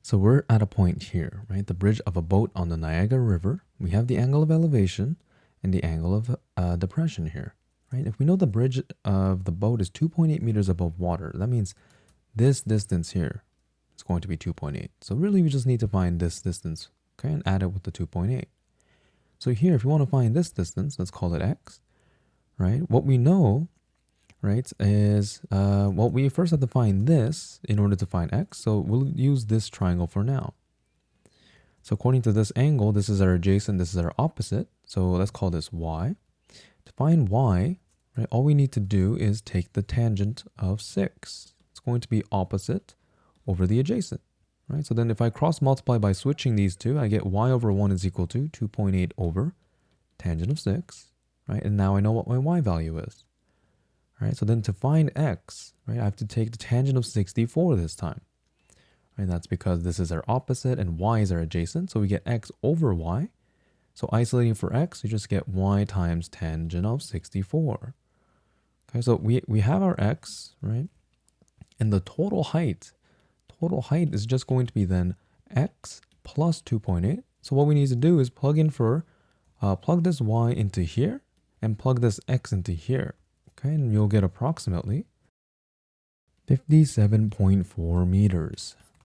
So we're at a point here, right? The bridge of a boat on the Niagara River. We have the angle of elevation and the angle of depression here, right? If we know the bridge of the boat is 2.8 meters above water, that means this distance here is going to be 2.8. So really we just need to find this distance, okay, and add it with the 2.8. So here, if you want to find this distance, let's call it x, right? What we know, right, is, well, we first have to find this in order to find x. So we'll use this triangle for now. So according to this angle, this is our adjacent, this is our opposite. So let's call this y. To find y, right, all we need to do is take the tangent of 6. It's going to be opposite over the adjacent, right? So then if I cross multiply by switching these two, I get y over 1 is equal to 2.8 over tangent of 6, right? And now I know what my y value is, right? So then to find x, right, I have to take the tangent of 64 this time, right? That's because this is our opposite and y is our adjacent. So we get x over y. So isolating for x, you just get y times tangent of 64. Okay, so we have our x, right? And the total height is just going to be then x plus 2.8. So what we need to do is plug this y into here and plug this x into here. Okay, and you'll get approximately 57.4 meters.